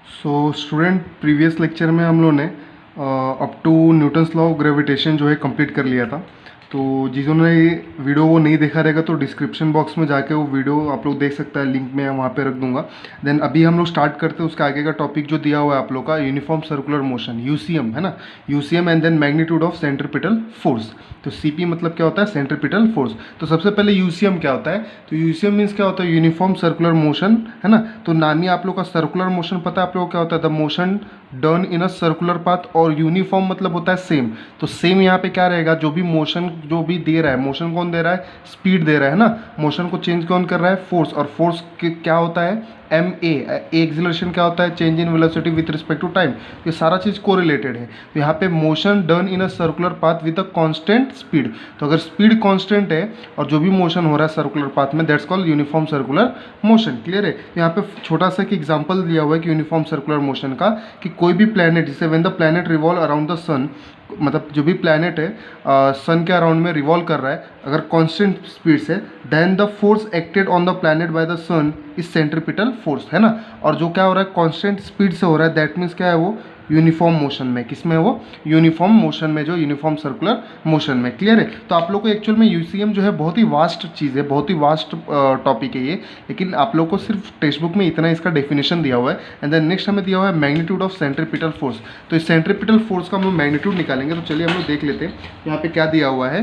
Student previous lecture में हम लोगों ने up to Newton's law of gravitation जो है कंप्लीट कर लिया था। तो जिन्होंने ये वीडियो वो नहीं देखा रहेगा तो डिस्क्रिप्शन बॉक्स में जाके वो वीडियो आप लोग देख सकता है, लिंक मैं वहाँ पे रख दूंगा। देन अभी हम लोग स्टार्ट करते हैं उसके आगे का टॉपिक जो दिया हुआ है आप लोग का, यूनिफॉर्म सर्कुलर मोशन, यूसीएम है ना, UCM and then magnitude of centripetal force. तो सीपी मतलब क्या होता है, सेंट्रीपिटल फोर्स। तो सबसे पहले यूसीएम क्या होता है, तो यूसीएम मीन्स क्या होता है, यूनिफॉर्म सर्कुलर मोशन है ना। तो नाम ही आप लोग का सर्कुलर मोशन पता है आप लोग क्या होता है, the motion done in a circular path. और यूनिफॉर्म मतलब होता है सेम। तो सेम यहाँ पे क्या रहेगा, जो भी मोशन जो भी दे रहा है, मोशन कौन दे रहा है, स्पीड दे रहा है ना, मोशन को चेंज कौन कर रहा है, फोर्स। और फोर्स क्या होता है, एम ए एक्सिलरेशन क्या होता है, change in velocity with respect to time. ये सारा चीज़ कोरिलेटेड है। तो यहाँ पे motion done in a circular path with a constant speed. तो अगर स्पीड कांस्टेंट है और जो भी मोशन हो रहा है सर्कुलर पाथ में, that's called uniform circular motion. Clear है। तो यहाँ पे छोटा सा एक एग्जांपल दिया हुआ है कि यूनिफॉर्म सर्कुलर मोशन का, कि कोई भी प्लैनेट, जैसे when the planet revolve around the sun, मतलब जो भी प्लैनेट है सन के अराउंड में रिवॉल्व कर रहा है अगर कांस्टेंट स्पीड से, then the force acted on the planet by the sun is centripetal force है ना। और जो क्या हो रहा है, कांस्टेंट स्पीड से हो रहा है, दैट मीन्स क्या है, वो यूनिफॉर्म मोशन में। किसमें, वो यूनिफॉर्म मोशन में, जो यूनिफॉर्म सर्कुलर मोशन में। क्लियर है। तो आप लोग को एक्चुअल में यूसीएम जो है बहुत ही वास्ट चीज़ है, बहुत ही वास्ट टॉपिक है ये, लेकिन आप लोग को सिर्फ टेक्स्ट बुक में इतना इसका डेफिनेशन दिया हुआ है। एंड देन नेक्स्ट हमें दिया हुआ है मैग्नीट्यूड ऑफ सेंट्रीपिटल फोर्स। तो इस सेंट्रीपिटल फोर्स का हम लोग मैग्नीट्यूड निकालेंगे। तो चलिए हम लोग देख लेते हैं यहाँ पे क्या दिया हुआ है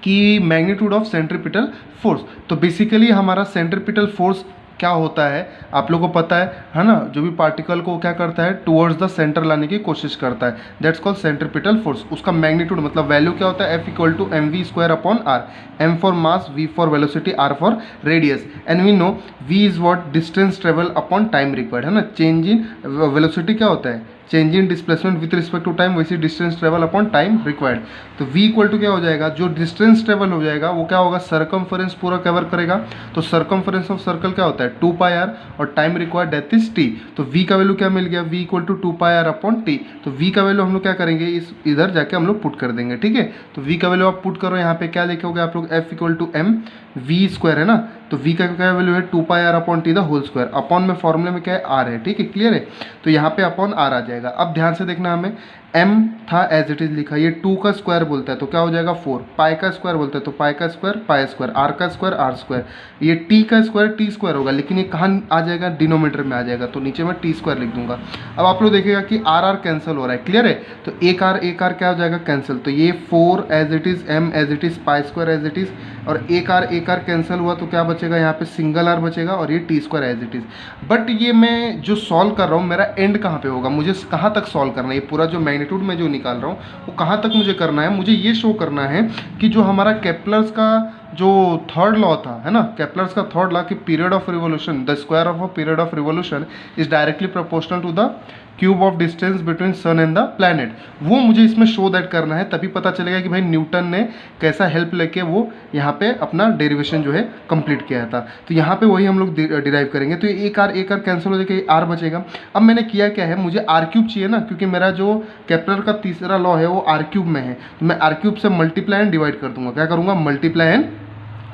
कि मैग्नीट्यूड ऑफ सेंट्रीपिटल फोर्स। तो बेसिकली हमारा सेंट्रीपिटल फोर्स क्या होता है आप लोगों को पता है ना, जो भी पार्टिकल को क्या करता है, टुवर्ड्स द सेंटर लाने की कोशिश करता है, दैट्स कॉल्ड सेंट्रीपिटल फोर्स। उसका मैग्नीट्यूड मतलब वैल्यू क्या होता है, F equal to m v square upon r. M for mass, v for velocity, r for radius. And we know v is what distance travel upon time required है ना। Change in velocity क्या होता है, change in displacement with respect to time, वैसे distance travel upon time required. तो v equal to क्या हो जाएगा, जो डिस्टेंस ट्रेवल हो जाएगा वो क्या होगा, सर्कमफरेंस पूरा कवर करेगा। तो सर्कमफरेंस ऑफ सर्कल क्या होता है, 2 पाई आर, और time required that is t। तो v का वैल्यू क्या मिल गया, v equal to 2 pi are upon t। तो v का वैल्यू हम लोग क्या करेंगे, इस इधर जाके हम लोग पुट कर देंगे। ठीक है। तो v का वैल्यू आप पुट करो, यहाँ पे क्या लिखोगे आप लोग, f equal to m v square है ना। तो v का क्या वैल्यू है, 2 pi are upon t the whole square. Upon में फॉर्मूले में क्या है, r है। ठीक है, क्लियर है। तो यहाँ पे अपॉन r आ जाएगा। अब ध्यान से देखना, हमें m था एज इट इज लिखा, ये 2 का स्क्वायर बोलता है तो क्या हो जाएगा 4, पाई का स्क्वायर बोलता है तो पाई का स्क्वायर पाई स्क्वायर, r का स्क्वायर r स्क्वायर, ये t का स्क्वायर t स्क्वायर होगा, लेकिन ये कहाँ आ जाएगा, डिनोमीटर में आ जाएगा। तो नीचे मैं t स्क्वायर लिख दूंगा। अब आप लोग देखेगा कि r कैंसिल हो रहा है। क्लियर है। तो एक r क्या हो जाएगा कैंसिल। तो ये 4 as it is, m as it is, pi square as it is, और एक r कैंसिल हुआ तो क्या बचेगा, यहाँ पे सिंगल r बचेगा, और ये t square as it is. But ये मैं जो सॉल्व कर रहा हूँ, मेरा एंड कहाँ पे होगा, मुझे कहाँ तक सॉल्व करना है, ये पूरा जो मैग्नीट्यूड में जो निकाल रहा हूँ वो कहाँ तक मुझे करना है, मुझे ये शो करना है कि जो हमारा केप्लर्स का जो थर्ड लॉ था है ना, केप्लर्स का थर्ड लॉ कि period of revolution, the square of a period of revolution is directly proportional to the cube of distance between sun and the planet. वो मुझे इसमें शो दैट करना है, तभी पता चलेगा कि भाई न्यूटन ने कैसा हेल्प लेके वो यहाँ पे अपना डेरिवेशन जो है कंप्लीट किया था। तो यहाँ पे वही हम लोग डिराइव करेंगे। तो एक आर कैंसिल हो जाएगा, आर बचेगा। अब मैंने किया क्या है, मुझे आर क्यूब चाहिए ना, क्योंकि मेरा जो केप्लर का तीसरा लॉ है वो आर क्यूब में है। तो मैं आर क्यूब से मल्टीप्लाई एंड डिवाइड कर दूंगा। क्या करूँगा, मल्टीप्लाई एंड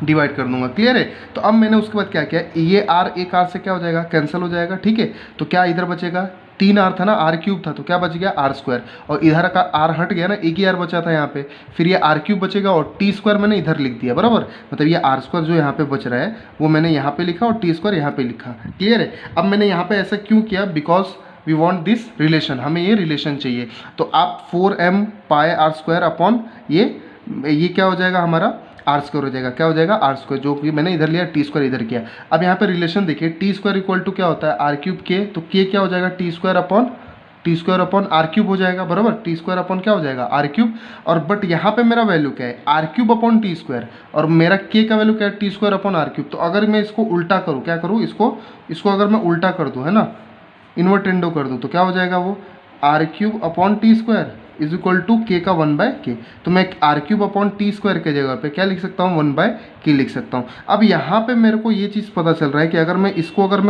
डिवाइड कर दूंगा। क्लियर है। तो अब मैंने उसके बाद क्या किया, ये आर एक आर से क्या हो जाएगा, कैंसिल हो जाएगा। ठीक है। तो क्या इधर बचेगा, 3r था ना, आर क्यूब था, तो क्या बच गया आर स्क्वायर, और इधर का r हट गया ना, एक ही r बचा था यहाँ पे, फिर ये आर क्यूब बचेगा, और टी स्क्वायर मैंने इधर लिख दिया बराबर। मतलब ये आर स्क्वायर जो यहाँ पे बच रहा है वो मैंने यहाँ पे लिखा, और टी स्क्वायर यहाँ पे लिखा। क्लियर है। अब मैंने यहाँ पे ऐसा क्यों किया, because we want this relation, हमें ये रिलेशन चाहिए। तो आप 4m pi are square upon ये क्या हो जाएगा हमारा, आर स्क्वायर हो जाएगा। क्या हो जाएगा, आर स्क्वायर, जो कि मैंने इधर लिया, टी स्क्वायर इधर किया। अब यहाँ पे रिलेशन देखिए, टी स्क्वायर इक्वल टू क्या होता है, आर क्यूब के, तो के क्या हो जाएगा, T square upon R cube हो जाएगा बराबर। टी स्क्वायर अपॉन क्या हो जाएगा, आर क्यूब। और बट यहाँ पे मेरा वैल्यू क्या है, R cube upon T square, और मेरा के का वैल्यू क्या है, T square upon R cube. तो अगर मैं इसको उल्टा करूँ, क्या करूँ, इसको अगर मैं उल्टा कर दूँ है ना, इन्वर्टेंडो कर दूँ, तो क्या हो जाएगा, वो R cube upon T square is equal to K का 1/k। तो मैं R cube upon T square के जगह पे क्या लिख सकता हूँ, 1/k लिख सकता हूँ। अब यहाँ पे मेरे को ये चीज़ पता चल रहा है कि अगर मैं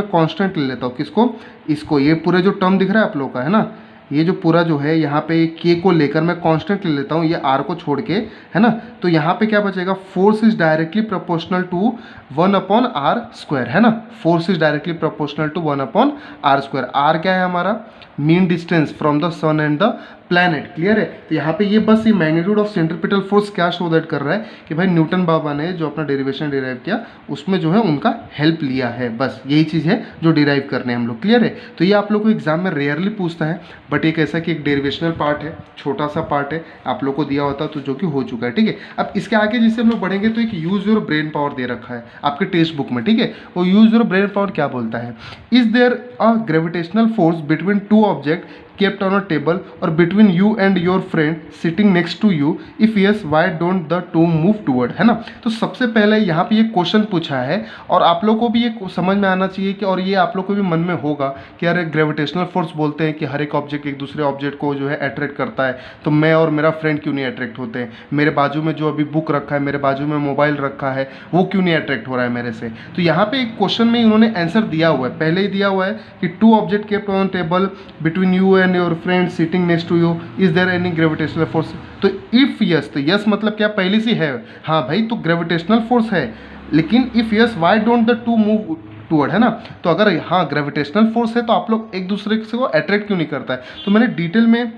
कांस्टेंट ले लेता हूँ, किसको, इसको, ये पूरे जो टर्म दिख रहा है आप लोग का है ना, ये जो पूरा जो है यहाँ पे के को लेकर मैं कांस्टेंट ले लेता हूँ, ये आर को छोड़ के, है ना। तो यहाँ पे क्या बचेगा, force is directly proportional to 1/r², है ना। Force is directly proportional to 1/r²। R क्या है हमारा, mean distance from the sun and the planet, clear है। तो यहाँ पे ये बस ये मैग्नीट्यूड ऑफ सेंट्रीपिटल फोर्स क्या शो दैट कर रहा है कि भाई न्यूटन बाबा ने जो अपना डेरिवेशन डिराइव किया उसमें जो है उनका हेल्प लिया है, बस यही चीज़ है जो डिराइव करने हम लोग, क्लियर है। तो ये आप लोग को एग्जाम में रेयरली पूछता है, बट एक ऐसा कि एक डेरिवेशनल पार्ट है, छोटा सा पार्ट है, आप लोग को दिया होता तो जो कि हो चुका है, ठीक है। अब इसके आगे जिससे हम लोग बढ़ेंगे तो एक यूज योर ब्रेन पावर दे रखा है आपके टेक्स्ट बुक में, ठीक है। वो यूज योर ब्रेन पावर क्या बोलता है, is there a gravitational force between two object kept on a table or between you and your friend sitting next to you, if yes why don't the two move toward, है ना। तो सबसे पहले यहाँ पे ये क्वेश्चन पूछा है और आप लोग को भी ये समझ में आना चाहिए कि, और ये आप लोग को भी मन में होगा कि यार ग्रेविटेशनल फोर्स बोलते हैं कि हर एक ऑब्जेक्ट एक दूसरे ऑब्जेक्ट को जो है अट्रैक्ट करता है, तो मैं और मेरा फ्रेंड क्यों नहीं अट्रैक्ट होते हैं, मेरे बाजू में जो अभी बुक रखा है, मेरे बाजू में मोबाइल रखा है, वो क्यों नहीं अट्रैक्ट हो रहा है मेरे से। तो यहाँ पे एक क्वेश्चन में इन्होंने आंसर दिया हुआ है, पहले ही दिया हुआ है कि two object kept on table between you and your friend sitting next to you, is there any gravitational force. तो इफ यस, तो यस मतलब क्या, पहले से है, हाँ भाई तो ग्रेविटेशनल फोर्स है, लेकिन if yes why don't the two move toward, है ना। तो अगर हाँ ग्रेविटेशनल फोर्स है तो आप लोग एक दूसरे से को अट्रैक्ट क्यों नहीं करता है। तो मैंने डिटेल में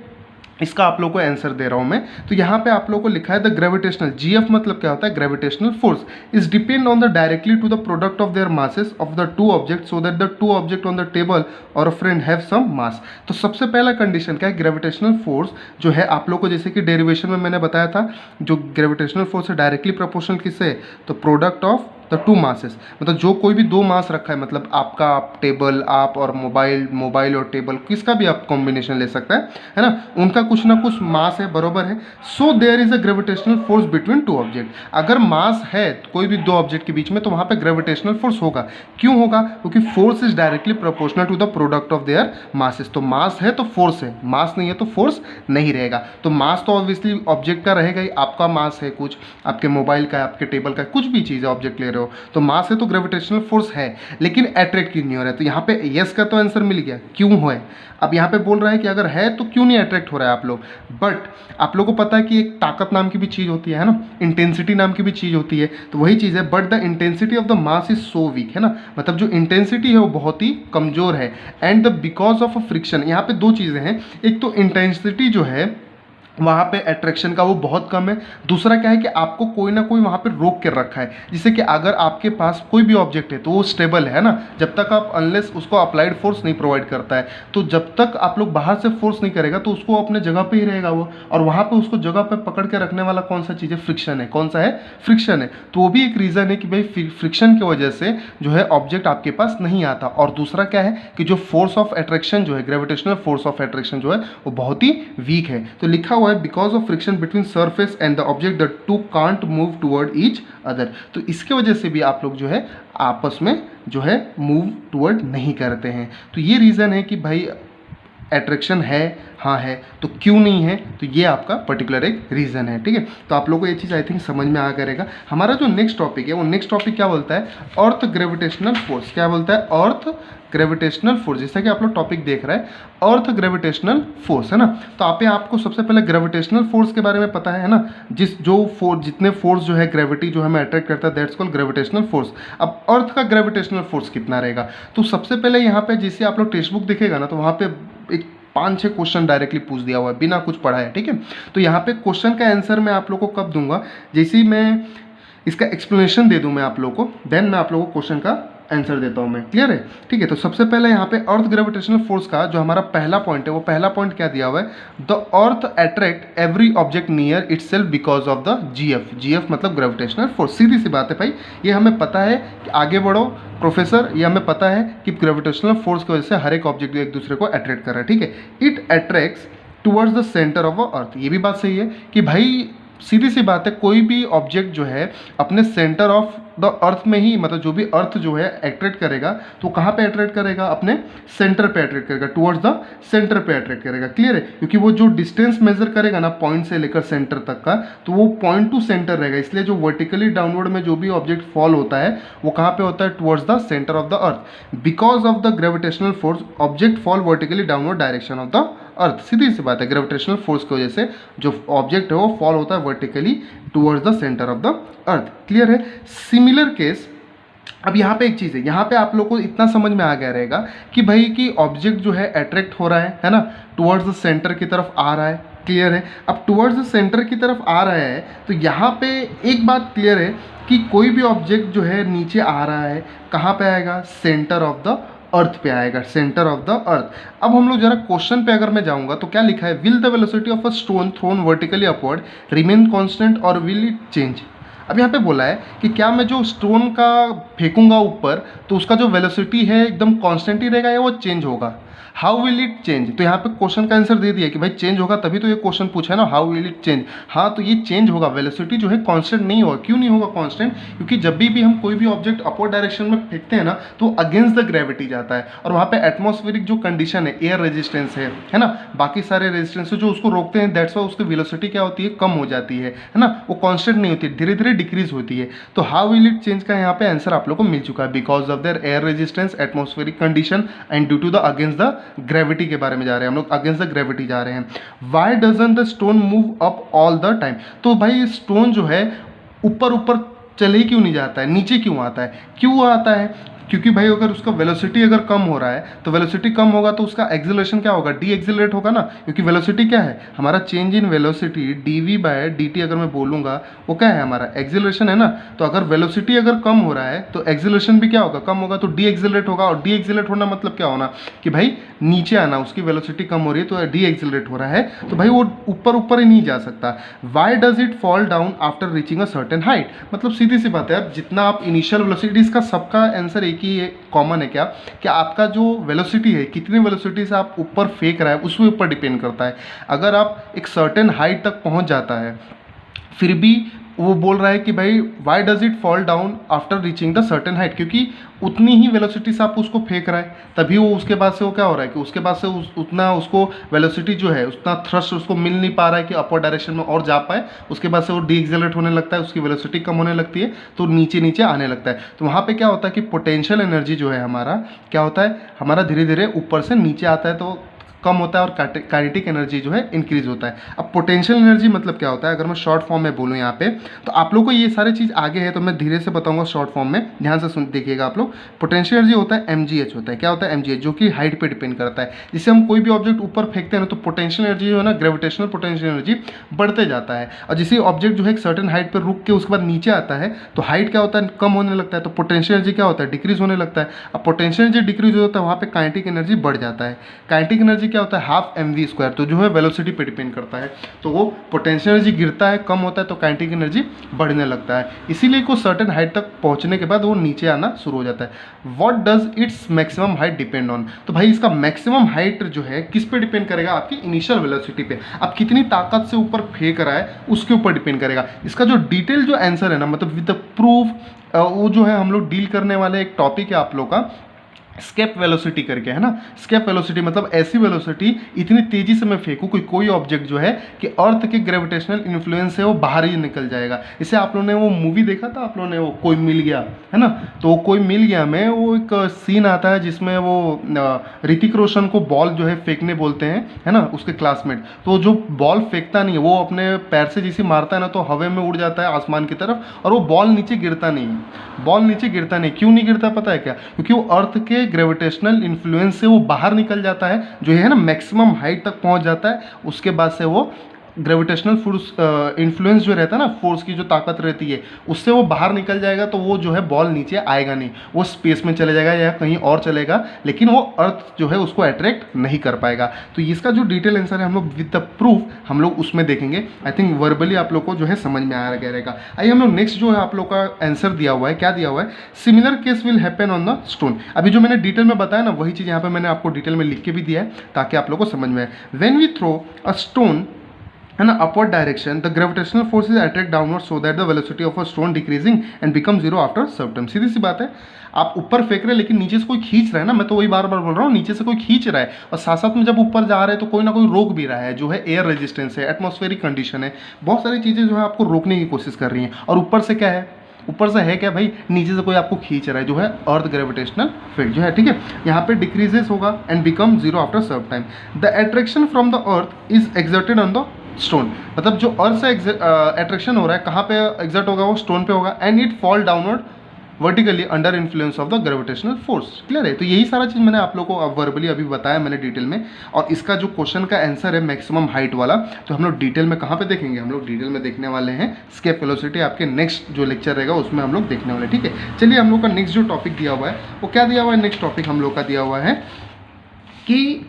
इसका आप लोग को आंसर दे रहा हूँ मैं। तो यहाँ पे आप लोग को लिखा है द ग्रेविटेशनल, जीएफ मतलब क्या होता है, gravitational force is depend on the directly to the product of their masses of the two object so that the two object on the table और अ फ्रेंड हैव सम मास। तो सबसे पहला condition क्या है, ग्रेविटेशनल फोर्स जो है आप लोग को, जैसे कि डेरिवेशन में मैंने बताया था, जो ग्रेविटेशनल फोर्स है डायरेक्टली प्रोपोर्शनल किससे है, तो product of the to masses, मतलब जो कोई भी दो मास रखा है, मतलब आपका आप टेबल, आप और मोबाइल और टेबल, किसका भी आप कॉम्बिनेशन ले सकता है ना, उनका कुछ ना कुछ मास है, बरोबर है। So there is a gravitational force between two object. अगर मास है कोई भी दो ऑब्जेक्ट के बीच में तो वहाँ पे ग्रेविटेशनल फोर्स होगा। क्यों होगा, क्योंकि force is directly proportional to the product of their masses. तो मास है तो फोर्स है, मास नहीं है तो फोर्स नहीं रहेगा। तो मास तो ऑब्वियसली ऑब्जेक्ट का रहेगा ही, आपका मास है कुछ, आपके मोबाइल का है, आपके टेबल का है, कुछ भी चीज़ है ऑब्जेक्ट ले रहे हो, तो मास है तो ग्रेविटेशनल फोर्स है, लेकिन अट्रैक्ट क्यों नहीं हो रहा है। तो यहाँ पे यस का तो आंसर मिल गया, क्यों है। अब यहाँ पे बोल रहा है कि अगर है तो क्यों नहीं अट्रैक्ट हो रहा है आप लोग। बट आप लोग को पता है कि एक ताकत नाम की भी चीज़ होती है ना, इंटेंसिटी नाम की भी चीज़ होती है, तो वही चीज़ है। But the intensity of the mass is so weak, है ना, मतलब जो इंटेंसिटी है वो बहुत ही कमज़ोर है। And the because of a friction, यहाँ पे दो चीज़ें हैं, एक तो इंटेंसिटी जो है वहाँ पे अट्रैक्शन का वो बहुत कम है, दूसरा क्या है कि आपको कोई ना कोई वहाँ पे रोक कर रखा है, जिससे कि अगर आपके पास कोई भी ऑब्जेक्ट है तो वो स्टेबल है ना, जब तक आप अनलेस उसको अप्लाइड फोर्स नहीं प्रोवाइड करता है, तो जब तक आप लोग बाहर से फोर्स नहीं करेगा तो उसको अपने जगह पे ही रहेगा वो, और वहाँ पे उसको जगह पे पकड़ के रखने वाला कौन सा चीज़ है, फ्रिक्शन है। कौन सा है, फ्रिक्शन है। तो वो भी एक रीज़न है कि भाई फ्रिक्शन की वजह से जो है ऑब्जेक्ट आपके पास नहीं आता। और दूसरा क्या है कि जो फोर्स ऑफ अट्रैक्शन जो है, ग्रेविटेशनल फोर्स ऑफ अट्रैक्शन जो है वो बहुत ही वीक है। तो लिखा हुआ है because of friction between surface and the object the two can't move toward each other. तो इसके वजह से भी आप लोग जो है आपस में जो है मूव टुवर्ड नहीं करते हैं। तो ये रीज़न है कि भाई अट्रैक्शन है, हाँ है, तो क्यों नहीं है, तो ये आपका पर्टिकुलर एक रीज़न है, ठीक है। तो आप लोगों को ये चीज़ आई थिंक समझ में आ करेगा। हमारा जो नेक्स्ट टॉपिक है वो नेक्स्ट टॉपिक क्या बोलता है, अर्थ ग्रेविटेशनल फोर्स। क्या बोलता है, अर्थ ग्रेविटेशनल फोर्स, जैसा कि आप लोग टॉपिक देख रहे हैं अर्थ ग्रेविटेशनल फोर्स, है ना। तो आपको सबसे पहले ग्रेविटेशनल फोर्स के बारे में पता है ना, जितने फोर्स जो है ग्रेविटी जो हमें अट्रैक्ट करता है दैट्स कॉल्ड ग्रेविटेशनल फोर्स। अब अर्थ का ग्रेविटेशनल फोर्स कितना रहेगा, तो सबसे पहले यहाँ पे जैसे आप लोग टेक्स्ट बुक दिखेगा ना, तो वहाँ पे एक 5-6 क्वेश्चन डायरेक्टली पूछ दिया हुआ है बिना कुछ पढ़ा है, ठीक है। तो यहाँ पे क्वेश्चन का आंसर मैं आप लोग को कब दूंगा, जैसे ही मैं इसका एक्सप्लेनेशन दे दूं मैं आप लोग को, देन मैं आप लोगों को क्वेश्चन का आंसर देता हूं मैं, क्लियर है, ठीक है। तो सबसे पहले यहाँ पे अर्थ ग्रेविटेशनल फोर्स का जो हमारा पहला पॉइंट है, वो पहला पॉइंट क्या दिया हुआ है, the earth attract every object near itself because of the GF. GF मतलब ग्रेविटेशनल फोर्स। सीधी सी बात है भाई, ये हमें पता है कि आगे बढ़ो प्रोफेसर, ये हमें पता है कि ग्रेविटेशनल फोर्स की वजह से हर एक ऑब्जेक्ट एक दूसरे को अट्रैक्ट कर रहा है, ठीक है। It attracts towards the centre of a earth. ये भी बात सही है कि भाई सीधी सी बात है, कोई भी ऑब्जेक्ट जो है अपने सेंटर ऑफ द अर्थ में ही, मतलब जो भी अर्थ जो है अट्रैक्ट करेगा तो कहाँ पे अट्रैक्ट करेगा, अपने सेंटर पे अट्रैक्ट करेगा, टुवर्ड्स द सेंटर पे अट्रैक्ट करेगा। क्लियर है, क्योंकि वो जो डिस्टेंस मेजर करेगा ना पॉइंट से लेकर सेंटर तक का, तो वो पॉइंट टू सेंटर रहेगा। इसलिए जो वर्टिकली डाउनवर्ड में जो भी ऑब्जेक्ट फॉल होता है वो कहाँ पे होता है, towards the centre of the earth. Because of the gravitational force object fall vertically downward direction of the earth. सीधी सी बात है, ग्रेविटेशनल फोर्स की वजह से जो ऑब्जेक्ट है वो फॉल होता है vertically towards the centre of the earth. Clear है। सिमिलर केस, अब यहाँ पे एक चीज़ है, यहाँ पे आप लोग को इतना समझ में आ गया रहेगा कि भाई कि ऑब्जेक्ट जो है अट्रैक्ट हो रहा है ना, टुवर्ड्स द सेंटर की तरफ आ रहा है। क्लियर है। अब टुवर्ड्स द सेंटर की तरफ आ रहा है तो यहाँ पे एक बात क्लियर है कि कोई भी ऑब्जेक्ट जो है नीचे आ रहा है कहाँ पे आएगा, सेंटर ऑफ द अर्थ पे आएगा, सेंटर ऑफ द अर्थ। अब हम लोग जरा क्वेश्चन पे अगर मैं जाऊंगा तो क्या लिखा है, will the velocity of a stone thrown vertically upward remain constant और विल इट चेंज। अब यहाँ पे बोला है कि क्या मैं जो स्टोन का फेंकूंगा ऊपर तो उसका जो वेलोसिटी है एकदम कांस्टेंट ही रहेगा या वो चेंज होगा, हाउ विल इट चेंज। तो यहाँ पे क्वेश्चन का आंसर दे दिया कि भाई चेंज होगा, तभी तो ये क्वेश्चन पूछा है ना, हाउ विल इट चेंज। हाँ तो ये चेंज होगा, वेलोसिटी जो है कांस्टेंट नहीं होगा। क्यों नहीं होगा कांस्टेंट, क्योंकि जब भी हम कोई भी ऑब्जेक्ट अपवर्ड डायरेक्शन में फेंकते हैं ना तो अगेंस्ट द ग्रेविटी जाता है, और वहाँ पे एटमॉस्फेरिक जो कंडीशन है, एयर रेजिस्टेंस है ना, बाकी सारे रेजिस्टेंस जो उसको रोकते हैं, दैट्स वाई उसकी वेलोसिटी क्या होती है, कम हो जाती है ना, वो कांस्टेंट नहीं होती, धीरे धीरे डिक्रीज होती है। तो हाउ विल इट चेंज का यहाँ पे आंसर आप लोग को मिल चुका है, because of their air resistance, atmospheric condition and due to the against the gravity के बारे में जा रहे हैं हम लोग, अगेंस्ट द ग्रेविटी जा रहे हैं। Why doesn't the stone move up all the time. तो भाई स्टोन जो है ऊपर ऊपर चले ही क्यों नहीं जाता है, नीचे क्यों आता है, क्यों आता है, क्योंकि भाई अगर उसका वेलोसिटी अगर कम हो रहा है तो वेलोसिटी कम होगा तो उसका एक्सेलरेशन क्या होगा, डी एक्सेलरेट होगा ना, क्योंकि वेलोसिटी क्या है हमारा, change in velocity dv by dt अगर मैं बोलूँगा वो क्या है हमारा एक्सेलरेशन है ना। तो अगर वेलोसिटी अगर कम हो रहा है तो एक्सेलरेशन भी क्या होगा, कम होगा, तो डी एक्सेलरेट होगा। और डी एक्सेलरेट होना मतलब क्या होना कि भाई नीचे आना, उसकी वेलोसिटी कम हो रही है तो डी एक्सेलरेट हो रहा है, तो भाई वो ऊपर ऊपर ही नहीं जा सकता। Why does it fall down after reaching a certain height. मतलब सीधी सी बात है, अब जितना आप इनिशियल वेलोसिटी, इसका सबका आंसर एक ही कॉमन है क्या, कि आपका जो वेलोसिटी है, कितनी वेलोसिटी से आप ऊपर फेंक रहा है उसके ऊपर डिपेंड करता है। अगर आप एक सर्टेन हाइट तक पहुंच जाता है फिर भी वो बोल रहा है कि भाई why does it fall down after reaching the certain height, क्योंकि उतनी ही वेलोसिटी से आप उसको फेंक रहा है, तभी वो उसके बाद से वो क्या हो रहा है कि उसके बाद से उतना उसको वेलोसिटी जो है, उतना थ्रस्ट उसको मिल नहीं पा रहा है कि अपर डायरेक्शन में और जा पाए, उसके बाद से वो डी एक्सेलरेट होने लगता है, उसकी वेलोसिटी कम होने लगती है तो नीचे नीचे आने लगता है। तो वहाँ पर क्या होता है कि पोटेंशियल एनर्जी जो है हमारा क्या होता है, हमारा धीरे धीरे ऊपर से नीचे आता है तो कम होता है, और काइनेटिक एनर्जी जो है इंक्रीज होता है। अब पोटेंशियल एनर्जी मतलब क्या होता है, अगर मैं शॉर्ट फॉर्म में बोलूँ यहाँ पे, तो आप लोग को ये सारी चीज़ आगे है तो मैं धीरे से बताऊंगा शॉर्ट फॉर्म में, ध्यान से सुन देखिएगा आप लोग। पोटेंशियल एनर्जी होता है mgh होता है, क्या होता है mgh, जो कि हाइट पे डिपेंड करता है। जिससे हम कोई भी ऑब्जेक्ट ऊपर फेंकते हैं ना तो पोटेंशियल एनर्जी जो है ना, ग्रेविटेशनल पोटेंशियल एनर्जी बढ़ते जाता है, और जिसे ऑब्जेक्ट जो है एक सर्टेन हाइट पर रुक के उसके बाद नीचे आता है तो हाइट क्या होता है, कम होने लगता है, तो पोटेंशियल एनर्जी क्या होता है, डिक्रीज होने लगता है। अब पोटेंशियल एनर्जी डिक्रीज होता है वहाँ पे काइनेटिक एनर्जी बढ़ जाता है। काइनेटिक एनर्जी क्या होता है, हाफ mv², तो जो है वेलोसिटी पे डिपेंड करता है। तो वो पोटेंशियल एनर्जी गिरता है, कम होता है तो काइनेटिक एनर्जी बढ़ने लगता है, इसीलिए को सर्टेन हाइट तक पहुंचने के बाद वो नीचे आना शुरू हो जाता है। What does its maximum height depend on. तो भाई इसका मैक्सिमम हाइट जो है किस पे डिपेंड करेगा, आपकी इनिशियल वेलोसिटी पे, आप कितनी ताकत से ऊपर फेंक रहा है उसके ऊपर डिपेंड करेगा। इसका जो डिटेल जो आंसर है ना, मतलब विद द प्रूफ, वो जो है हम लोग डील करने वाले एक टॉपिक है आप लोग का स्केप वेलोसिटी करके, है ना। स्केप वेलोसिटी मतलब ऐसी वेलोसिटी, इतनी तेजी से मैं फेंकूँ कोई ऑब्जेक्ट जो है कि अर्थ के ग्रेविटेशनल इन्फ्लुएंस से वो बाहर ही निकल जाएगा। इसे आप लोगों ने वो मूवी देखा था, आप लोगों ने वो कोई मिल गया, है ना, तो कोई मिल गया में वो एक सीन आता है जिसमें वो ऋतिक रोशन को बॉल जो है फेंकने बोलते हैं, है ना, उसके क्लासमेट, तो जो बॉल फेंकता नहीं है वो अपने पैर से जिसे मारता है ना तो हवा में उड़ जाता है आसमान की तरफ, और वो बॉल नीचे गिरता नहीं है, बॉल नीचे गिरता नहीं। क्यों नहीं गिरता पता है क्या, क्योंकि वो अर्थ के ग्रेविटेशनल इन्फ्लुएंस से वो बाहर निकल जाता है, जो है ना मैक्सिमम हाइट तक पहुंच जाता है, उसके बाद से वो ग्रेविटेशनल फोर्स इन्फ्लुएंस जो रहता है ना, फोर्स की जो ताकत रहती है उससे वो बाहर निकल जाएगा, तो वो जो है बॉल नीचे आएगा नहीं, वो स्पेस में चले जाएगा या कहीं और चलेगा, लेकिन वो अर्थ जो है उसको अट्रैक्ट नहीं कर पाएगा। तो इसका जो डिटेल आंसर है हम लोग विद द प्रूफ हम लोग उसमें देखेंगे। आई थिंक वर्बली आप लोग को जो है समझ में आ गया रहेगा। आइए हम लोग नेक्स्ट जो है आप लोग का आंसर दिया हुआ है, क्या दिया हुआ है, similar case will happen on the stone. अभी जो मैंने डिटेल में बताया ना वही चीज़ यहाँ पर मैंने आपको डिटेल में लिख के भी दिया है ताकि आप लोग को समझ में आए। When we throw a stone है ना, upward direction, the gravitational force is attract downward so that the velocity of a stone decreasing and become zero after certain time. सीधी सी बात है, आप ऊपर फेंक रहे हैं लेकिन नीचे से कोई खींच रहा है ना, मैं तो वही बार बार बोल रहा हूँ, नीचे से कोई खींच रहा है, और साथ साथ में जब ऊपर जा रहे हैं तो कोई ना कोई रोक भी रहा है, जो है एयर रेजिस्टेंस है, एटमॉस्फेरिक कंडीशन है, बहुत सारी चीज़ें जो है आपको रोकने की कोशिश कर रही हैं। और ऊपर से क्या है, ऊपर से है क्या भाई, नीचे से कोई आपको खींच रहा है, जो है अर्थ ग्रेविटेशनल फील्ड जो है, ठीक है, यहाँ पे डिक्रीजेस होगा and become zero after serve time. The attraction from the earth is exerted on the stone, मतलब जो अर्थ से अट्रैक्शन हो रहा है कहाँ पे एग्जर्ट होगा, वो स्टोन पे होगा, and it fall downward vertically under influence of the gravitational force. Clear है, तो यही सारा चीज़ मैंने आप लोगों को वर्बली अभी बताया मैंने डिटेल में, और इसका जो क्वेश्चन का आंसर है मैक्सिमम हाइट वाला, तो हम लोग डिटेल में कहाँ पे देखेंगे, हम लोग डिटेल में देखने वाले हैं स्केप वेलोसिटी, आपके नेक्स्ट जो लेक्चर रहेगा उसमें हम लोग देखने वाले, ठीक है। चलिए, हम लोग का नेक्स्ट जो टॉपिक दिया हुआ है वो क्या दिया हुआ है, नेक्स्ट टॉपिक हम लोग का दिया हुआ है कि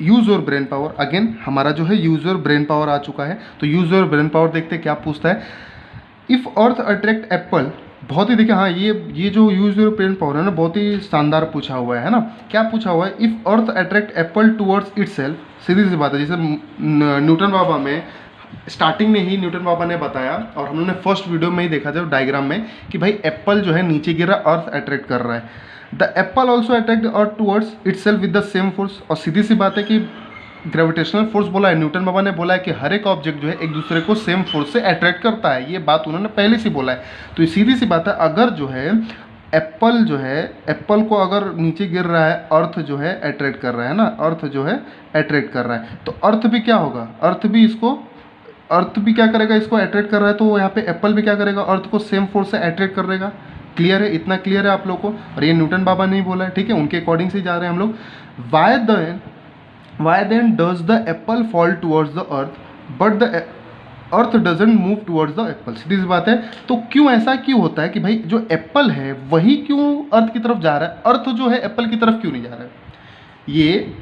यूज़ और ब्रेन पावर। अगेन हमारा जो है यूज़ और ब्रेन पावर आ चुका है, तो यूज़ और ब्रेन पावर देखते हैं क्या पूछता है। इफ़ अर्थ अट्रैक्ट एप्पल, बहुत ही देखिए, हाँ ये जो यूज योर ब्रेन पावर है ना, बहुत ही शानदार पूछा हुआ है ना। क्या पूछा हुआ है, if earth attract apple towards itself. सीधी सी बात है, जैसे न्यूटन बाबा में स्टार्टिंग में ही न्यूटन बाबा ने बताया, और हम लोगों ने फर्स्ट वीडियो में ही देखा था डायग्राम में, कि भाई एप्पल जो है नीचे गिर रहा, अर्थ अट्रैक्ट कर रहा है। The Apple also attract earth towards itself with the same force. और सीधी सी बात है कि ग्रेविटेशनल फोर्स बोला है, न्यूटन बाबा ने बोला है कि हर एक ऑब्जेक्ट जो है एक दूसरे को सेम फोर्स से अट्रैक्ट करता है, ये बात उन्होंने पहले से बोला है। तो ये सीधी सी बात है, अगर जो है एप्पल जो है, एप्पल को अगर नीचे गिर रहा है, अर्थ जो है अट्रैक्ट कर रहा है ना, अर्थ जो है अट्रैक्ट कर रहा है, तो अर्थ भी क्या होगा, अर्थ भी क्या करेगा, इसको अट्रैक्ट कर रहा है, तो यहाँ पे एप्पल भी क्या करेगा, अर्थ को सेम फोर्स से अट्रैक्ट करेगा। क्लियर है, इतना क्लियर है आप लोग को, और ये न्यूटन बाबा ने ही बोला है, ठीक है, उनके अकॉर्डिंग से जा रहे हैं हम लोग। Why then does the apple fall towards the earth but the earth doesn't move towards the apple? सीधी सी बात है, तो क्यों ऐसा क्यों होता है कि भाई जो एप्पल है वही क्यों अर्थ की तरफ जा रहा है, अर्थ जो है एप्पल की तरफ क्यों नहीं जा रहा है? ये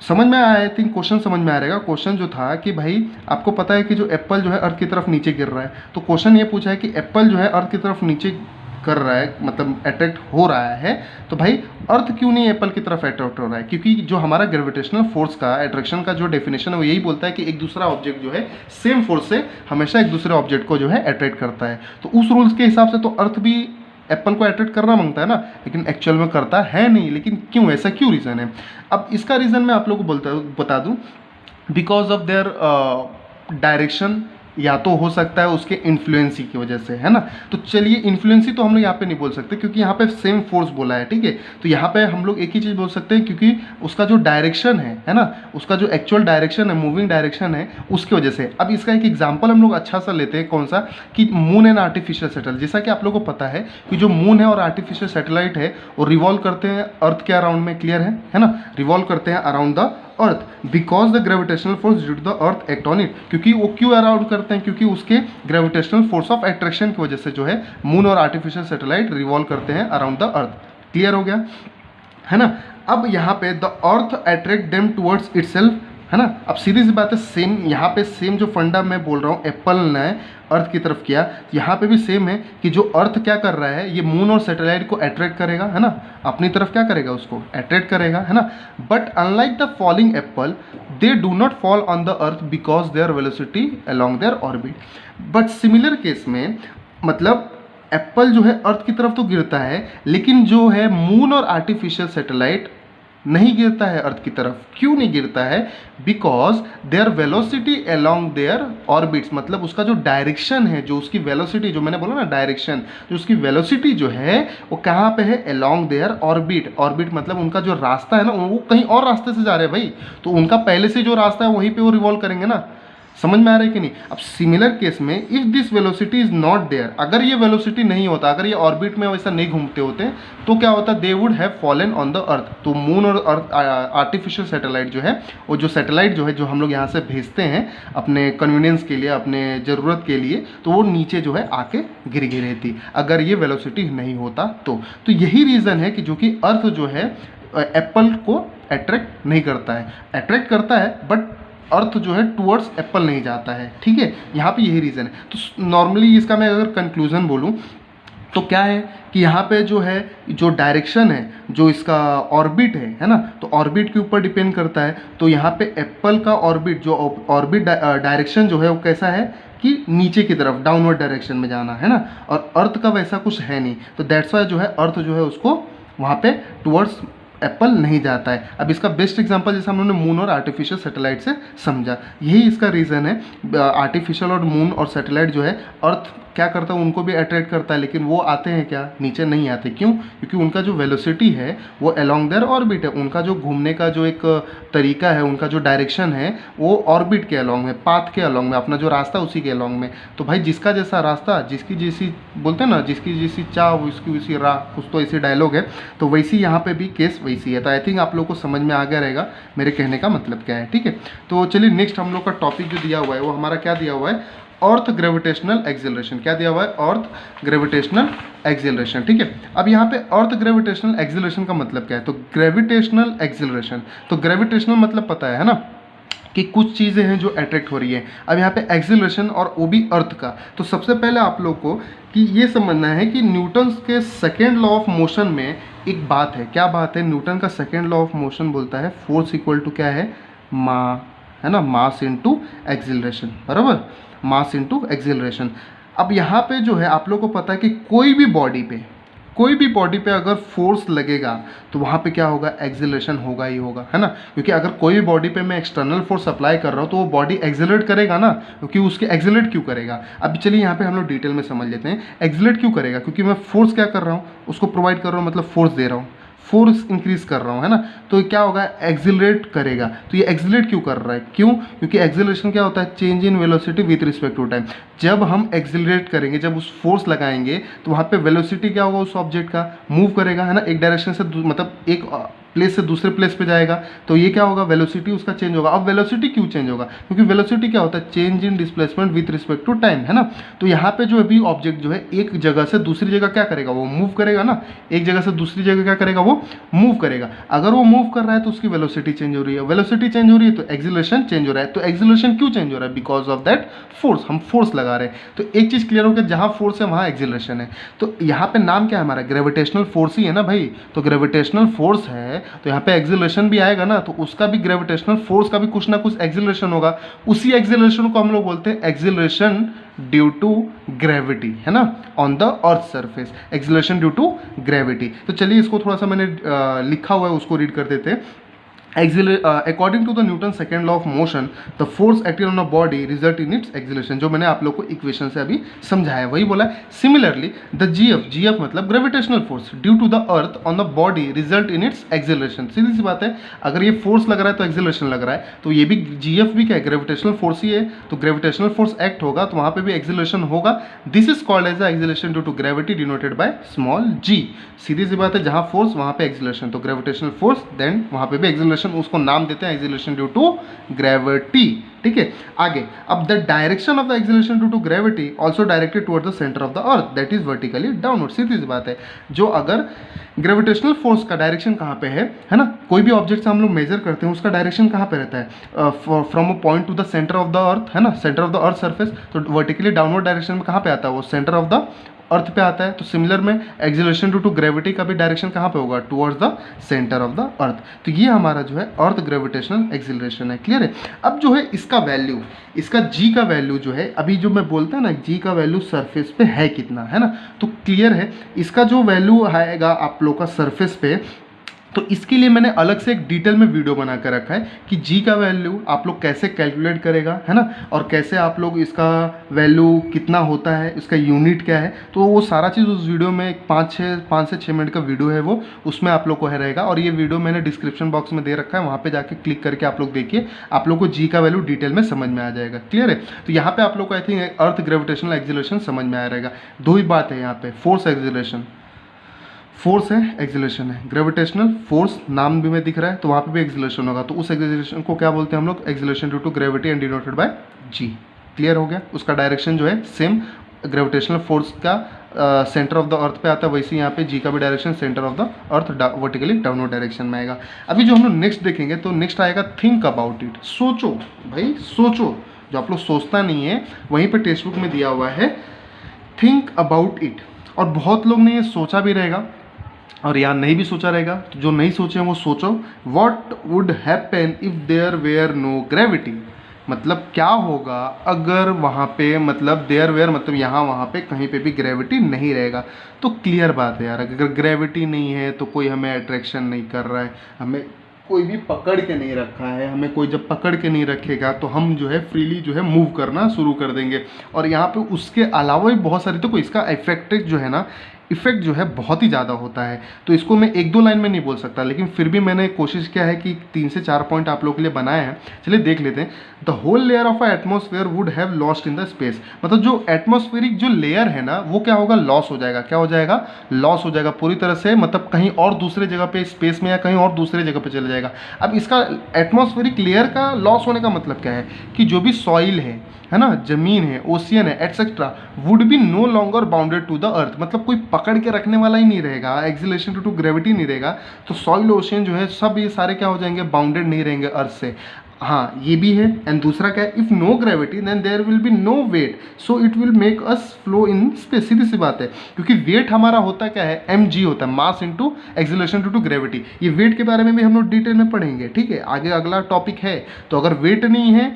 समझ में आया, आई थिंक क्वेश्चन समझ में आ रहेगा। क्वेश्चन जो था कि भाई आपको पता है कि जो एप्पल जो है अर्थ की तरफ नीचे गिर रहा है, तो क्वेश्चन ये पूछा है कि एप्पल जो है अर्थ की तरफ नीचे कर रहा है, मतलब अट्रैक्ट हो रहा है, तो भाई अर्थ क्यों नहीं एप्पल की तरफ अट्रैक्ट हो रहा है? क्योंकि जो हमारा ग्रेविटेशनल फोर्स का अट्रैक्शन का जो डेफिनेशन है वो यही बोलता है कि एक दूसरा ऑब्जेक्ट जो है सेम फोर्स से हमेशा एक दूसरे ऑब्जेक्ट को जो है अट्रैक्ट करता है। तो उस रूल्स के हिसाब से तो अर्थ भी एप्पल को अट्रैक्ट करना मांगता है ना, लेकिन एक्चुअल में करता है नहीं। लेकिन क्यों, ऐसा क्यों रीज़न है? अब इसका रीज़न मैं आप लोगों को बता दूँ, बिकॉज ऑफ देयर डायरेक्शन, या तो हो सकता है उसके इन्फ्लुएंसी की वजह से, है ना। तो चलिए, इन्फ्लुएंसी तो हम लोग यहाँ पे नहीं बोल सकते क्योंकि यहाँ पे सेम फोर्स बोला है, ठीक है। तो यहाँ पे हम लोग एक ही चीज़ बोल सकते हैं, क्योंकि उसका जो डायरेक्शन है ना, उसका जो एक्चुअल डायरेक्शन है, मूविंग डायरेक्शन है, उसकी वजह से। अब इसका एक एग्जाम्पल हम लोग अच्छा सा लेते हैं, कौन सा, कि मून एंड आर्टिफिशियल सैटेलाइट। जैसा कि आप लोगों को पता है कि जो मून है और आर्टिफिशियल सैटेलाइट है वो रिवॉल्व करते हैं अर्थ के अराउंड में, क्लियर है ना, रिवॉल्व करते हैं around the earth, because the gravitational force due to the earth act on it. क्योंकि वो क्यों अराउंड करते हैं, क्योंकि उसके ग्रेविटेशनल फोर्स ऑफ अट्रैक्शन की वजह से जो है मून और आर्टिफिशियल सैटेलाइट रिवॉल्व करते हैं अराउंड द अर्थ। क्लियर हो गया, है ना। अब यहाँ पे the earth attract them towards itself, है ना। अब सीधी सी बात है, सेम यहाँ पे सेम जो फंडा मैं बोल रहा हूँ एप्पल ने अर्थ की तरफ किया, यहाँ पे भी सेम है कि जो अर्थ क्या कर रहा है, ये मून और सैटेलाइट को अट्रैक्ट करेगा, है ना, अपनी तरफ क्या करेगा, उसको अट्रैक्ट करेगा, है ना। But unlike the falling apple, they do not fall on the earth because their velocity along their orbit. But similar case में, मतलब एप्पल जो है अर्थ की तरफ तो गिरता है, लेकिन जो है मून और आर्टिफिशियल सैटेलाइट नहीं गिरता है अर्थ की तरफ। क्यों नहीं गिरता है? Because their velocity along there orbits, मतलब उसका जो डायरेक्शन है, जो उसकी वेलोसिटी, जो मैंने बोला ना डायरेक्शन, जो उसकी वेलोसिटी जो है वो कहाँ पे है, अलोंग देयर ऑर्बिट। ऑर्बिट मतलब उनका जो रास्ता है ना, वो कहीं और रास्ते से जा रहे हैं भाई, तो उनका पहले से जो रास्ता है वहीं पे वो रिवॉल्व करेंगे ना। समझ में आ रहा है कि नहीं? अब सिमिलर केस में if this velocity is not there, अगर ये वेलोसिटी नहीं होता, अगर ये ऑर्बिट में वैसा नहीं घूमते होते, तो क्या होता, they would have fallen on the अर्थ। तो मून और अर्थ आर्टिफिशियल सैटेलाइट जो है, वो जो सैटेलाइट जो है, जो हम लोग यहाँ से भेजते हैं अपने कन्वीनियंस के लिए, अपने ज़रूरत के लिए, तो वो नीचे जो है आके गिर गई रहती, अगर ये वेलोसिटी नहीं होता तो यही रीज़न है कि जो कि अर्थ जो है एप्पल को अट्रैक्ट नहीं करता है, अट्रैक्ट करता है बट अर्थ जो है टुवर्ड्स एप्पल नहीं जाता है। ठीक है, यहाँ पे यही रीज़न है। तो नॉर्मली इसका मैं अगर कंक्लूजन बोलूँ तो क्या है कि यहाँ पे जो है जो डायरेक्शन है, जो इसका ऑर्बिट है ना, तो ऑर्बिट के ऊपर डिपेंड करता है। तो यहाँ पे एप्पल का ऑर्बिट, जो ऑर्बिट डायरेक्शन जो है वो कैसा है कि नीचे की तरफ डाउनवर्ड डायरेक्शन में जाना है ना, और अर्थ का वैसा कुछ है नहीं, तो दैट्स वाई जो है अर्थ जो है उसको वहाँ पे टुवर्ड्स एप्पल नहीं जाता है। अब इसका बेस्ट एग्जांपल जैसे हम लोगों ने मून और आर्टिफिशियल सैटेलाइट से समझा, यही इसका रीज़न है। आर्टिफिशियल और मून और सैटेलाइट जो है अर्थ क्या करता है, उनको भी अट्रैक्ट करता है, लेकिन वो आते हैं क्या, नीचे नहीं आते। क्यों? क्योंकि उनका जो वेलोसिटी है वो अलोंग देयर ऑर्बिट है, उनका जो घूमने का जो एक तरीका है, उनका जो डायरेक्शन है वो ऑर्बिट के अलोंग में, पाथ के अलोंग में, अपना जो रास्ता उसी के अलोंग में। तो भाई जिसका जैसा रास्ता, जिसकी जैसी बोलते हैं ना, जिसकी जैसी चाह उसकी उसी राह, कुछ तो ऐसी डायलॉग है। तो वैसी यहाँ पे भी केस वैसी है। तो आई थिंक आप लोग को समझ में आ गया रहेगा मेरे कहने का मतलब क्या है, ठीक है। तो चलिए नेक्स्ट हम लोग का टॉपिक जो दिया हुआ है वो हमारा क्या दिया हुआ है, अर्थ ग्रेविटेशनल एक्सेलरेशन। क्या दिया हुआ है, अर्थ ग्रेविटेशनल एक्सेलरेशन, ठीक है। अब यहाँ पे अर्थ ग्रेविटेशनल एक्सेलरेशन का मतलब क्या है, तो ग्रेविटेशनल एक्सेलरेशन, तो ग्रेविटेशनल मतलब पता है ना कि कुछ चीज़ें हैं जो अट्रैक्ट हो रही है। अब यहाँ पे एक्सेलरेशन और वो भी अर्थ का। तो सबसे पहले आप लोग को कि ये समझना है कि न्यूटन के सेकेंड लॉ ऑफ मोशन में एक बात है। क्या बात है? न्यूटन का सेकेंड लॉ ऑफ मोशन बोलता है फोर्स इक्वल टू क्या है, मा, है ना, मास इनटू एक्सेलरेशन, बराबर, मास इनटू एक्सेलरेशन। अब यहाँ पे जो है आप लोग को पता है कि कोई भी बॉडी पे अगर फोर्स लगेगा तो वहाँ पे क्या होगा, एक्सेलरेशन होगा ही होगा, है ना। क्योंकि अगर कोई भी बॉडी पे मैं एक्सटर्नल फोर्स अप्लाई कर रहा हूँ तो वो बॉडी एक्सेलरेट करेगा ना, क्योंकि उसके एक्सेलरेट क्यों करेगा। अब चलिए यहाँ पे हम लोग डिटेल में समझ लेते हैं, एक्सेलरेट क्यों करेगा, क्योंकि मैं फोर्स क्या कर रहा हूँ, उसको प्रोवाइड कर रहा हूँ, मतलब फोर्स दे रहा हूँ, फोर्स इंक्रीज कर रहा हूँ, है ना। तो क्या होगा, एक्सेलरेट करेगा। तो ये एक्सेलरेट क्यों कर रहा है, क्यों? क्योंकि एक्सेलरेशन क्या होता है, change in velocity with respect to time. जब हम एक्सेलरेट करेंगे, जब उस फोर्स लगाएंगे तो वहाँ पे वेलोसिटी क्या होगा, उस ऑब्जेक्ट का मूव करेगा, है ना, एक डायरेक्शन से मतलब एक प्लेस से दूसरे प्लेस पे जाएगा। तो ये क्या होगा, वेलोसिटी उसका चेंज होगा। अब वेलोसिटी क्यों चेंज होगा, क्योंकि वेलोसिटी क्या होता है, change in displacement with respect to time, है ना। तो यहाँ पे जो अभी ऑब्जेक्ट जो है एक जगह से दूसरी जगह क्या करेगा, वो मूव करेगा ना, एक जगह से दूसरी जगह क्या करेगा, वो मूव करेगा। अगर वो मूव कर रहा है तो उसकी वेलोसिटी चेंज हो रही है, वेलोसिटी चेंज हो रही है तो एक्सेलरेशन चेंज हो रहा है। तो एक्सेलरेशन क्यों चेंज हो रहा है, बिकॉज ऑफ दैट फोर्स, हम फोर्स लगा रहे हैं। तो एक चीज़ क्लियर हो गया, जहाँ फोर्स है वहाँ एक्सेलरेशन है। तो यहाँ पे नाम क्या है हमारा, ग्रेविटेशनल फोर्स ही है ना भाई। तो ग्रेविटेशनल फोर्स है तो यहाँ पे एक्सेलरेशन भी आएगा ना, तो उसका भी ग्रेविटेशनल फोर्स का भी कुछ ना कुछ एक्सेलरेशन होगा। उसी एक्सेलरेशन को हम लोग बोलते हैं एक्सेलरेशन ड्यू टू ग्रेविटी, है ना, on the earth surface, acceleration due to gravity. तो चलिए इसको थोड़ा सा मैंने लिखा हुआ है उसको रीड कर देते हैं। According to the Newton's second law of motion, the force acting on a body result in its acceleration। जो मैंने आप लोग को इक्वेशन से अभी समझाया वही बोला। Similarly, the GF मतलब gravitational force due to the earth on the body result in its acceleration. सीधी सी बात है, अगर ये फोर्स लग रहा है तो एक्सेलरेशन लग रहा है, तो ये भी GF भी क्या है, ग्रेविटेशनल फोर्स ही है। तो ग्रेविटेशनल फोर्स एक्ट होगा तो वहाँ पे भी एक्सेलरेशन होगा। This is called as acceleration due to gravity denoted by small g। सीधी सी बात है, जहाँ फोर्स वहाँ पे एक्सेलरेशन, तो ग्रेविटेशनल फोर्स देन वहाँ पे भी एक्सेलरेशन, उसको नाम देते हैं एक्सेलरेशन ड्यू टू ग्रेविटी, ठीक है। आगे, अब the direction of the acceleration due to gravity also directed towards the centre of the earth, that is vertically downward. सीधी सी बात है, जो अगर ग्रेविटेशनल फोर्स का डायरेक्शन कहाँ पे है ना, कोई भी ऑब्जेक्ट से हम लोग मेजर करते हैं उसका डायरेक्शन कहाँ पे रहता है, from a point two the centre of the अर्थ, है ना, centre of the earth surface. तो वर्टिकली डाउनवर्ड डायरेक्शन में कहाँ पे आता है, वो सेंटर ऑफ द अर्थ पे आता है। तो सिमिलर में एक्सेलरेशन ड्यू टू ग्रेविटी का भी डायरेक्शन कहाँ पे होगा, towards the centre of the अर्थ। तो ये हमारा जो है अर्थ ग्रेविटेशनल एक्सेलरेशन है, क्लियर है। अब जो है इसका वैल्यू, इसका जी का वैल्यू जो है, अभी जो मैं बोलता है ना जी का वैल्यू सरफेस पे है कितना, है ना, तो क्लियर है इसका जो वैल्यू आएगा आप लोग का सरफेस पे। तो इसके लिए मैंने अलग से एक डिटेल में वीडियो बना कर रखा है कि जी का वैल्यू आप लोग कैसे कैलकुलेट करेगा, है ना, और कैसे आप लोग इसका वैल्यू कितना होता है, इसका यूनिट क्या है। तो वो सारा चीज़ उस वीडियो में एक 5 से 6 मिनट का वीडियो है वो, उसमें आप लोग को है रहेगा। और ये वीडियो मैंने डिस्क्रिप्शन बॉक्स में दे रखा है, वहाँ पर जाके क्लिक करके आप लोग देखिए, आप लोग को जी का वैल्यू डिटेल में समझ में आ जाएगा, क्लियर है। तो यहाँ पर आप लोग को I think earth gravitational acceleration समझ में आ रहेगा। दो ही बात है यहाँ पे, फोर्स एक्सेलरेशन, फोर्स है एक्सेलरेशन है, ग्रेविटेशनल फोर्स नाम भी में दिख रहा है तो वहाँ पे भी एक्सेलरेशन होगा। तो उस एक्सेलरेशन को क्या बोलते हैं हम लोग, acceleration due to gravity and denoted by G. Clear हो गया। उसका डायरेक्शन जो है सेम ग्रेविटेशनल फोर्स का सेंटर ऑफ द अर्थ पे आता है, वैसे यहाँ पे जी का भी direction centre of the earth vertically downward direction में आएगा। अभी जो हम लोग नेक्स्ट देखेंगे तो नेक्स्ट आएगा थिंक अबाउट इट। सोचो भाई, सोचो, जो आप लोग सोचता नहीं है वहीं पर टेक्स्ट बुक में दिया हुआ है थिंक अबाउट इट। और बहुत लोग ने ये सोचा भी रहेगा और या नहीं भी सोचा रहेगा, तो जो नहीं सोचे हैं वो सोचो, what would happen if there were no gravity, मतलब क्या होगा अगर वहाँ पे, मतलब देयर वेयर मतलब यहाँ वहाँ पे कहीं पे भी ग्रेविटी नहीं रहेगा। तो क्लियर बात है यार, अगर ग्रेविटी नहीं है तो कोई हमें अट्रैक्शन नहीं कर रहा है, हमें कोई भी पकड़ के नहीं रखा है, हमें कोई जब पकड़ के नहीं रखेगा तो हम जो है फ्रीली जो है मूव करना शुरू कर देंगे। और यहाँ पे उसके अलावा भी बहुत सारी, तो कोई इसका इफेक्ट जो है ना, इफेक्ट जो है बहुत ही ज़्यादा होता है। तो इसको मैं एक दो लाइन में नहीं बोल सकता, लेकिन फिर भी मैंने कोशिश किया है कि 3 से 4 पॉइंट आप लोगों के लिए बनाए हैं। चलिए देख लेते हैं। The whole layer of a atmosphere would have lost in the space, मतलब जो एटमॉस्फेरिक जो लेयर है ना वो क्या होगा, लॉस हो जाएगा। क्या हो जाएगा, लॉस हो जाएगा पूरी तरह से, मतलब कहीं और दूसरे जगह पे स्पेस में या कहीं और दूसरे जगह पे चला जाएगा। अब इसका एटमॉस्फेरिक लेयर का लॉस होने का मतलब क्या है कि जो भी सॉइल है ना, जमीन है, ओशियन है, etcetera, would be no longer bounded to the earth, मतलब कोई पकड़ के रखने वाला ही नहीं रहेगा, एक्सिलेशन ड्यू टू ग्रेविटी नहीं रहेगा, तो सॉइल ओशियन जो है सब ये सारे क्या हो जाएंगे, बाउंडेड नहीं रहेंगे अर्थ से। हाँ ये भी है। एंड दूसरा क्या है, if no gravity then there will be no weight, so it will make us flow in space. सीधी सी बात है, क्योंकि वेट हमारा होता क्या है, mg होता है, mass into acceleration due to gravity. ये वेट के बारे में भी हम लोग डिटेल में पढ़ेंगे, ठीक है, आगे अगला टॉपिक है। तो अगर वेट नहीं है,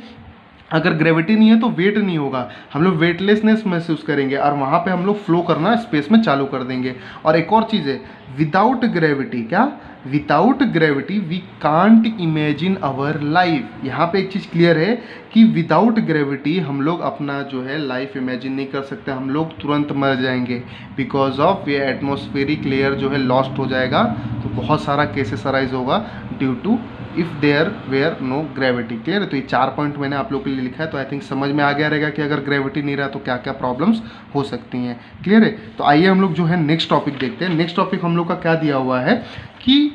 अगर ग्रेविटी नहीं है तो वेट नहीं होगा, हम लोग वेटलेसनेस महसूस करेंगे और वहाँ पे हम लोग फ्लो करना स्पेस में चालू कर देंगे। और एक और चीज़ है, विदाउट ग्रेविटी, क्या, without gravity we can't imagine our life. यहाँ पे एक चीज़ क्लियर है कि विदाउट ग्रेविटी हम लोग अपना जो है लाइफ इमेजिन नहीं कर सकते, हम लोग तुरंत मर जाएंगे, बिकॉज ऑफ ये एटमॉस्फेरिक लेयर जो है लॉस्ट हो जाएगा। तो बहुत सारा केसेस अराइज होगा due to if there were no gravity. Clear है। तो ये 4 पॉइंट मैंने आप लोग के लिए लिखा है, तो आई थिंक समझ में आ गया रहेगा कि अगर ग्रेविटी नहीं रहा तो क्या क्या प्रॉब्लम्स हो सकती हैं। क्लियर है। तो आइए हम लोग जो है नेक्स्ट टॉपिक देखते हैं। नेक्स्ट टॉपिक हम लोग का क्या दिया हुआ है कि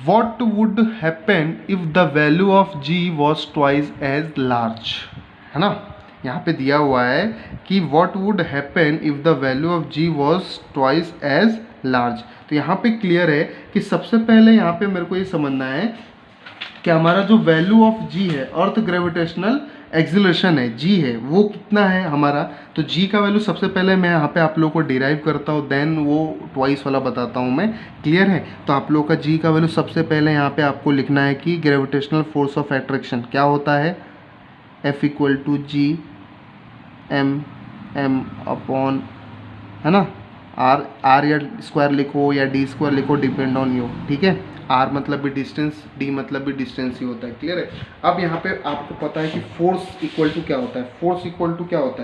what would happen if the value of g was twice as large, है ना। यहाँ पे दिया हुआ है कि what would happen if the value of g was twice as large। तो यहाँ पे क्लियर है कि सबसे पहले यहाँ पे मेरे को ये समझना है कि हमारा जो वैल्यू ऑफ g है, अर्थ ग्रेविटेशनल एक्सिलेशन है, g है, वो कितना है हमारा। तो g का वैल्यू सबसे पहले मैं यहाँ पे आप लोगों को डिराइव करता हूँ, देन वो ट्वाइस वाला बताता हूँ मैं। क्लियर है। तो आप लोगों का g का वैल्यू सबसे पहले यहाँ पे आपको लिखना है कि ग्रेविटेशनल फोर्स ऑफ एट्रैक्शन क्या होता है, F equal to G M M upon, है ना, आर या स्क्वायर लिखो या डी स्क्वायर लिखो, डिपेंड ऑन यू। ठीक है। आर मतलब भी डिस्टेंस, डी मतलब भी डिस्टेंस ही होता है। क्लियर है। अब यहाँ पे आपको पता है कि फोर्स इक्वल टू क्या होता है, फोर्स इक्वल टू क्या होता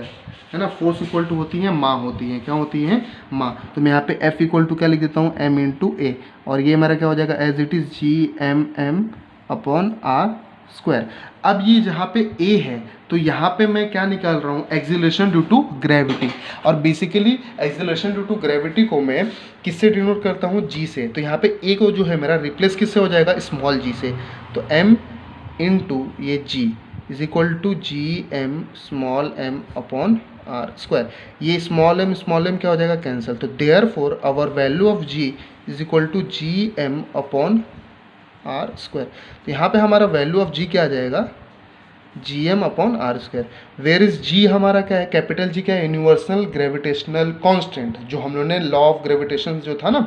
है ना, फोर्स इक्वल टू होती है माँ, होती है क्या होती है, माँ। तो मैं यहाँ पे एफ इक्वल टू क्या लिख देता हूँ, एम इंटू ए, और ये हमारा क्या हो जाएगा, as it is G M M upon are square. अब ये जहाँ पे ए है तो यहाँ पे मैं क्या निकाल रहा हूँ, एक्सिलेशन ड्यू टू ग्रेविटी। और basically acceleration due to gravity को मैं किससे डिनोट करता हूँ, जी से। तो यहाँ पे ए को जो है मेरा रिप्लेस किससे हो जाएगा, स्मॉल जी से। तो एम इंटू ये g is equal to G M small m upon are square. ये स्मॉल एम क्या हो जाएगा, कैंसिल। तो therefore our value of g is equal to G M upon are square. तो यहाँ पे हमारा वैल्यू ऑफ जी क्या आ जाएगा, G M upon are square. Where is G हमारा क्या है, कैपिटल जी क्या है, यूनिवर्सल ग्रेविटेशनल कांस्टेंट, जो हम लोगों ने लॉ ऑफ ग्रेविटेशन जो था ना,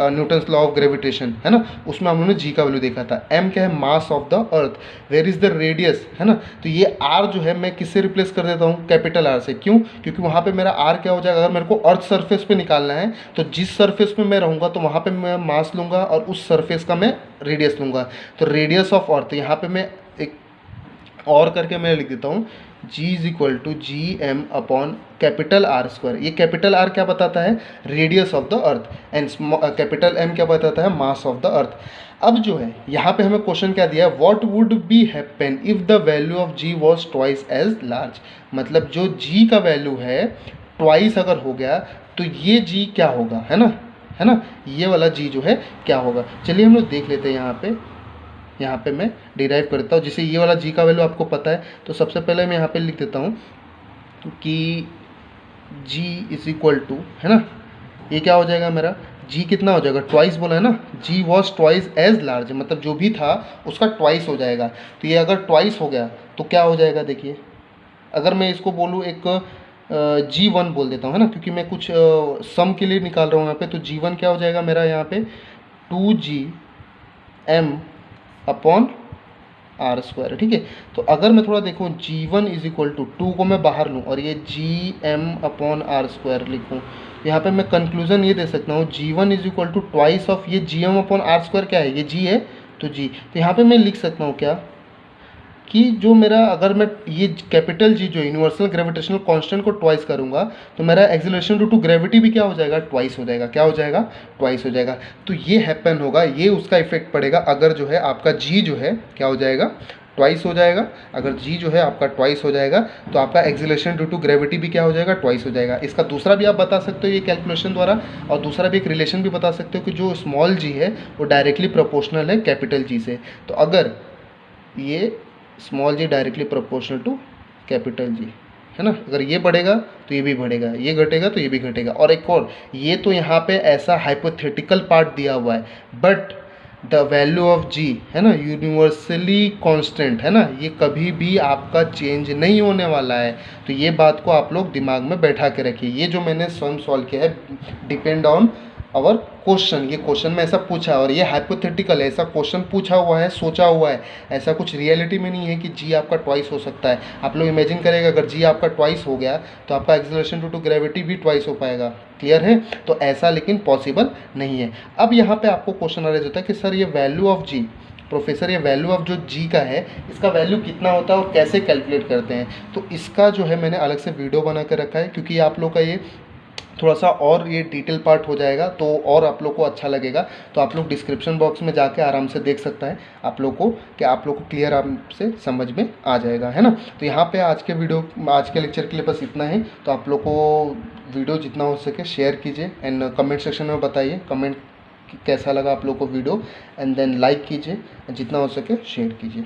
न्यूटन्स लॉ ऑफ ग्रेविटेशन, है ना, उसमें हम लोगों ने जी का वैल्यू देखा था। एम क्या है, mass of the earth. Where is the radius, है ना। तो ये आर जो है मैं किससे रिप्लेस कर देता हूँ, कैपिटल आर से। क्यों, क्योंकि वहाँ पे मेरा आर क्या हो जाएगा, अगर मेरे को अर्थ सरफेस पे निकालना है तो जिस सरफेस पे मैं रहूँगा तो वहाँ पे मैं मास लूँगा और उस सरफेस का मैं रेडियस लूँगा। तो रेडियस ऑफ अर्थ, यहाँ पे मैं एक और करके मैं लिख देता हूँ, g is equal to G M upon capital R square. ये कैपिटल आर क्या बताता है, radius of the earth, and capital M क्या बताता है, मास ऑफ द अर्थ। अब जो है यहाँ पे हमें क्वेश्चन क्या दिया है, what would be happen if the value of g was twice as large. मतलब जो g का वैल्यू है ट्वाइस अगर हो गया तो ये g क्या होगा, है ना, ये वाला g जो है क्या होगा। चलिए हम लोग देख लेते हैं। यहाँ पे मैं डिराइव करता हूँ, जिसे ये वाला जी का वैल्यू आपको पता है। तो सबसे पहले मैं यहाँ पे लिख देता हूँ कि जी इज इक्वल टू, है ना, ये क्या हो जाएगा मेरा, जी कितना हो जाएगा, ट्वाइस बोला है ना, जी वॉज ट्वाइस एज लार्ज, मतलब जो भी था उसका ट्वाइस हो जाएगा। तो ये अगर ट्वाइस हो गया तो क्या हो जाएगा, देखिए अगर मैं इसको बोलूँ एक G1 बोल देता हूँ, है ना, क्योंकि मैं कुछ सम के लिए निकाल रहा हूँ यहाँ पे। तो G1 क्या हो जाएगा मेरा यहाँ पे 2GM अपॉन आर स्क्वायर, ठीक है। तो अगर मैं थोड़ा देखूँ G1 इज इक्वल टू 2 को मैं बाहर लूँ और ये GM अपॉन आर स्क्वायर लिखूँ, यहाँ पे मैं कंक्लूजन ये दे सकता हूँ G1 is equal to twice of ये GM अपॉन आर स्क्वायर क्या है, ये G है तो G। तो यहाँ पे मैं लिख सकता हूँ क्या कि जो मेरा, अगर मैं ये कैपिटल G जो यूनिवर्सल ग्रेविटेशनल कांस्टेंट को ट्वाइस करूँगा तो मेरा एक्सीलरेशन ड्यू टू ग्रेविटी भी क्या हो जाएगा, ट्वाइस हो जाएगा। क्या हो जाएगा, ट्वाइस हो जाएगा। तो ये हैपन होगा, ये उसका इफेक्ट पड़ेगा अगर जो है आपका G जो है क्या हो जाएगा, ट्वाइस हो जाएगा। अगर G जो है आपका ट्वाइस हो जाएगा तो आपका एक्सीलरेशन ड्यू टू ग्रेविटी भी क्या हो जाएगा, ट्वाइस हो जाएगा। इसका दूसरा भी आप बता सकते हो ये कैलकुलेशन द्वारा, और दूसरा भी एक रिलेशन भी बता सकते हो कि जो स्मॉल g है वो डायरेक्टली प्रोपोर्शनल है कैपिटल G से। तो अगर ये small g directly proportional to capital G, है ना, अगर ये बढ़ेगा तो ये भी बढ़ेगा, ये घटेगा तो ये भी घटेगा। और एक और, ये तो यहाँ पे ऐसा हाइपोथेटिकल पार्ट दिया हुआ है, but the value of G है ना, यूनिवर्सली कांस्टेंट है ना, ये कभी भी आपका चेंज नहीं होने वाला है। तो ये बात को आप लोग दिमाग में बैठा के रखिए। ये जो मैंने स्वयं सॉल्व किया है डिपेंड ऑन और क्वेश्चन, ये क्वेश्चन में ऐसा पूछा है और ये हाइपोथेटिकल है, ऐसा क्वेश्चन पूछा हुआ है, सोचा हुआ है, ऐसा कुछ रियलिटी में नहीं है कि G आपका ट्वाइस हो सकता है। आप लोग इमेजिन करेगा अगर G आपका ट्वाइस हो गया तो आपका एक्सीलरेशन ड्यू टू ग्रेविटी भी ट्वाइस हो पाएगा। क्लियर है, तो ऐसा लेकिन पॉसिबल नहीं है। अब यहाँ पे आपको क्वेश्चन अरेज होता है कि सर ये वैल्यू ऑफ G, प्रोफेसर ये वैल्यू ऑफ जो G का है इसका वैल्यू कितना होता है और कैसे कैलकुलेट करते हैं। तो इसका जो है मैंने अलग से वीडियो बना कर रखा है, क्योंकि आप लोग का ये थोड़ा सा और ये डिटेल पार्ट हो जाएगा तो और आप लोग को अच्छा लगेगा। तो आप लोग डिस्क्रिप्शन बॉक्स में जाके आराम से देख सकता है आप लोग को, कि आप लोग को क्लियर आराम से समझ में आ जाएगा, है ना। तो यहाँ पे आज के लेक्चर के लिए बस इतना ही। तो आप लोग को वीडियो जितना हो सके शेयर कीजिए एंड कमेंट सेक्शन में बताइए कमेंट कैसा लगा आप लोग को वीडियो, एंड देन लाइक कीजिए, जितना हो सके शेयर कीजिए।